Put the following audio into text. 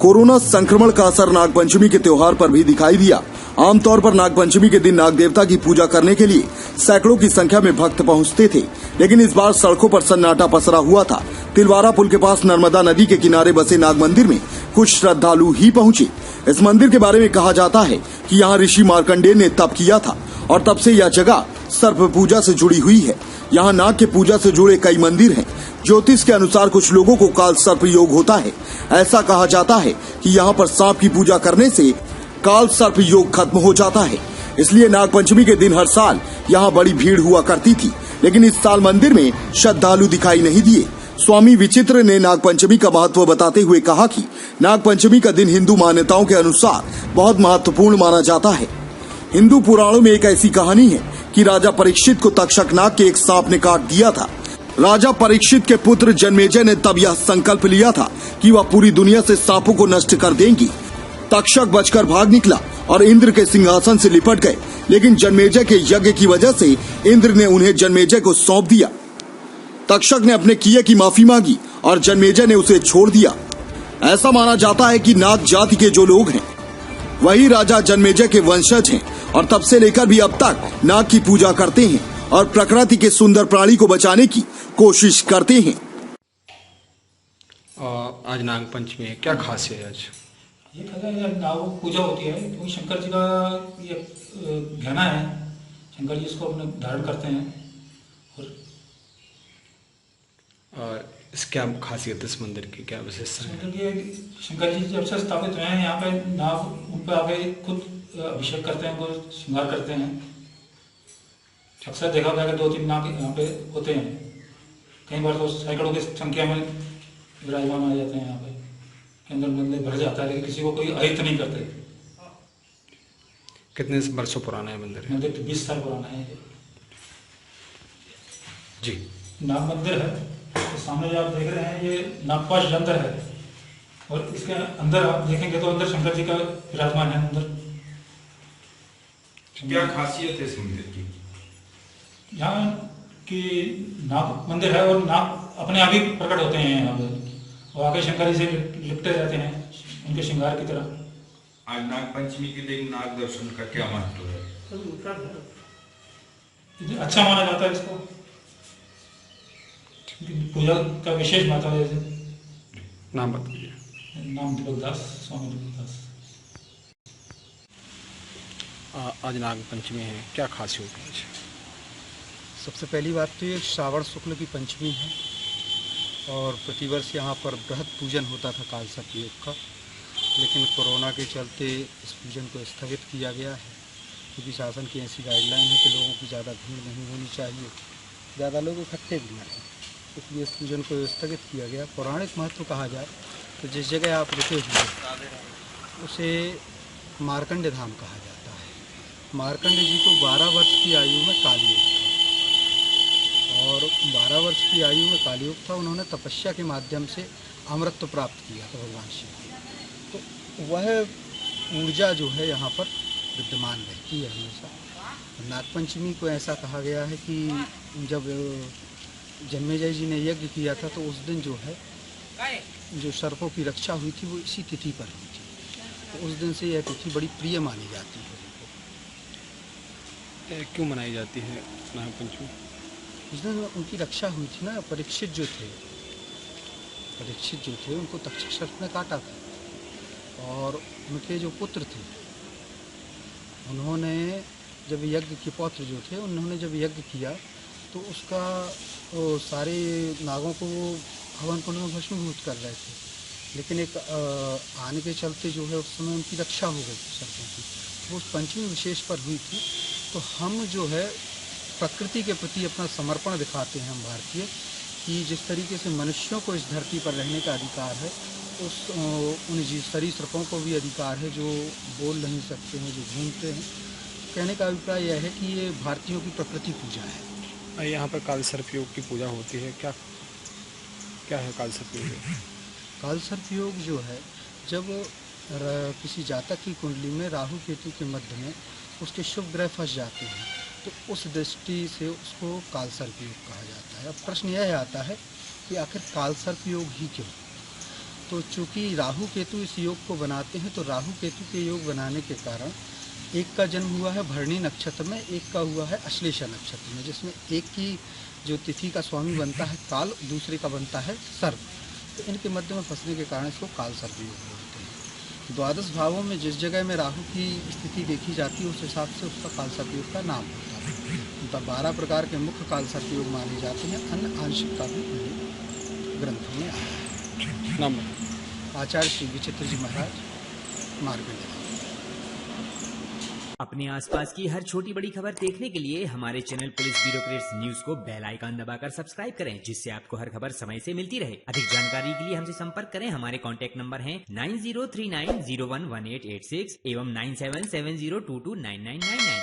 Corona संक्रमण का असर नागपंचमी के त्योहार पर भी दिखाई दिया। आमतौर पर नागपंचमी के दिन नाग देवता की पूजा करने के लिए सैकड़ों की संख्या में भक्त पहुंचते थे, लेकिन इस बार सड़कों पर सन्नाटा पसरा हुआ था। तिलवारा पुल के पास नर्मदा नदी के किनारे बसे नाग मंदिर में कुछ श्रद्धालु ही पहुंचे। इस मंदिर के बारे में कहा जाता है कि यहाँ ऋषि मार्कंडेय ने तप किया था और तब से यह जगह सर्प पूजा से जुड़ी हुई है। यहाँ नाग के पूजा से जुड़े कई मंदिर हैं। ज्योतिष के अनुसार कुछ लोगों को काल सर्प योग होता है। ऐसा कहा जाता है कि यहाँ पर सांप की पूजा करने से काल सर्प योग खत्म हो जाता है। इसलिए नागपंचमी के दिन हर साल यहाँ बड़ी भीड़ हुआ करती थी, लेकिन इस साल मंदिर में श्रद्धालु दिखाई नहीं दिए। स्वामी विचित्र ने नागपंचमी का महत्व बताते हुए कहा कि नागपंचमी का दिन हिंदू मान्यताओं के अनुसार बहुत महत्वपूर्ण माना जाता है। हिंदू पुराणों में एक ऐसी कहानी है कि राजा परीक्षित को तक्षक नाग के एक सांप ने काट दिया था। राजा परीक्षित के पुत्र जन्मेजय ने तब यह संकल्प लिया था कि वह पूरी दुनिया से सांपों को नष्ट कर देंगी। तक्षक बचकर भाग निकला और इंद्र के सिंहासन से लिपट गए, लेकिन जन्मेजय के यज्ञ की वजह से इंद्र ने उन्हें जन्मेजय को सौंप दिया। तक्षक ने अपने किए की माफी मांगी और जन्मेजय ने उसे छोड़ दिया। ऐसा माना जाता है कि नाग जाति के जो लोग हैं वही राजा जन्मेजय के वंशज हैं और तब से लेकर भी अब तक नाग की पूजा करते हैं और प्रकृति के सुंदर प्राणी को बचाने की कोशिश करते हैं। आज नाग पंचमी है, क्या खासियत है आज? ये नाग पूजा होती है क्योंकि शंकर जी का ये गहना है। शंकर जी इसको अपने धारण करते हैं। और इस क्या खासियत है इस मंदिर की, क्या विशेषता है? शंकर जी जब से स्थापित हुए हैं यहाँ पे नाग उन पर आके खुद अभिषेक करते हैं, उनको श्रृंगार करते हैं। अक्सर देखा गया कि 2-3 नाग यहाँ पे होते हैं। कई बार तो सैकड़ों की संख्या में विराजमान आ जाते हैं। यहाँ पे अंदर मंदिर भर जाता है, लेकिन किसी को कोई अहित नहीं करते। कितने वर्षों पुराना है मंदिर? मंदिर तो 20 साल पुराना है जी। नाग मंदिर है, तो सामने जो आप देख रहे हैं ये नागपाश यंत्र है और इसके अंदर आप देखेंगे तो अंदर शंकर जी का विराजमान है। अंदर क्या खासियत है इस मंदिर की? यहाँ की नाग मंदिर है और नाग अपने आप ही प्रकट होते हैं यहाँ पे और आगे शंकर जी से लिपटे रहते हैं उनके श्रृंगार की तरह। आज नाग पंचमी के दिन नाग दर्शन का क्या महत्व है? अच्छा माना जाता है इसको, पूजा का विशेष महत्व है। नाम बताइए। नाम दीपक दास, स्वामी दीपक दास। आज नाग पंचमी है, क्या खासियत है? सबसे पहली बात तो ये श्रावण शुक्ल की पंचमी है और प्रतिवर्ष यहाँ पर बृहद पूजन होता था काल सर्प योग का, लेकिन कोरोना के चलते इस पूजन को स्थगित किया गया है क्योंकि शासन की ऐसी गाइडलाइन है कि लोगों की ज़्यादा भीड़ नहीं होनी चाहिए, ज़्यादा लोग इकट्ठे भी नहीं, इसलिए इस पूजन को स्थगित किया गया। पौराणिक महत्व कहा जाए तो जिस जगह आप रुके हुए उसे मार्कंड धाम कहा जाता है। मार्कंड जी को 12 वर्ष की आयु में कालयोग था और 12 वर्ष की आयु में कालयोग था। उन्होंने तपस्या के माध्यम से अमृत प्राप्त किया था भगवान शिव। तो वह ऊर्जा जो है यहाँ पर विद्यमान रहती है हमेशा। नागपंचमी को ऐसा कहा गया है कि जब जन्मेजय जी ने यज्ञ किया था तो उस दिन जो है जो सर्पों की रक्षा हुई थी वो इसी तिथि पर हुई थी, तो उस दिन से यह तिथि बड़ी प्रिय मानी जाती है। क्यों मनाई जाती है नाग पंचमी? उस दिन उनकी रक्षा हुई थी ना। परीक्षित जो थे उनको तक्षक सर्प ने काटा था और उनके जो पुत्र थे उन्होंने जब यज्ञ के पौत्र जो थे उन्होंने जब यज्ञ किया तो उसका सारे नागों को हवन कुंड में भस्मीभूत कर रहे थे, लेकिन एक आने के चलते जो है उस समय उनकी रक्षा हो गई थी सर्पों की। वो उस पंचमी विशेष पर हुई थी। तो हम जो है प्रकृति के प्रति अपना समर्पण दिखाते हैं हम भारतीय, कि जिस तरीके से मनुष्यों को इस धरती पर रहने का अधिकार है उन सरीसृपों को भी अधिकार है जो बोल नहीं सकते हैं, जो घूमते हैं। कहने का अभिप्राय यह है कि ये भारतीयों की प्रकृति पूजा है। यहाँ पर काल सर्प योग की पूजा होती है, क्या है काल सर्प योग? काल सर्प योग जो है जब किसी जातक की कुंडली में राहु केतु के मध्य में उसके शुभ ग्रह फंस जाते हैं तो उस दृष्टि से उसको काल सर्प योग कहा जाता है। अब प्रश्न यह आता है कि आखिर काल सर्प योग ही क्यों? तो चूंकि राहु केतु इस योग को बनाते हैं, तो राहु केतु के योग बनाने के कारण एक का जन्म हुआ है भरणी नक्षत्र में, एक का हुआ है अश्लेषा नक्षत्र में, जिसमें एक की जो तिथि का स्वामी बनता है काल, दूसरे का बनता है सर्प। तो इनके मध्य में फंसने के कारण इसको काल सर्प योग बोलते हैं। द्वादश भावों में जिस जगह में राहु की स्थिति देखी जाती है उस हिसाब से उसका काल सर्प योग का नाम होता है। 12 प्रकार के मुख्य काल सर्प योग माने जाते हैं, अन्य आंशिक का भी ग्रंथों में आया है। नाम आचार्य श्री विचित्र जी महाराज, मार्कंडेय। अपने आसपास की हर छोटी बड़ी खबर देखने के लिए हमारे चैनल पुलिस ब्यूरोक्रेट्स न्यूज को बेल आइकन दबाकर सब्सक्राइब करें, जिससे आपको हर खबर समय से मिलती रहे। अधिक जानकारी के लिए हमसे संपर्क करें। हमारे कॉन्टैक्ट नंबर हैं 9039011886 एवं 9770229999।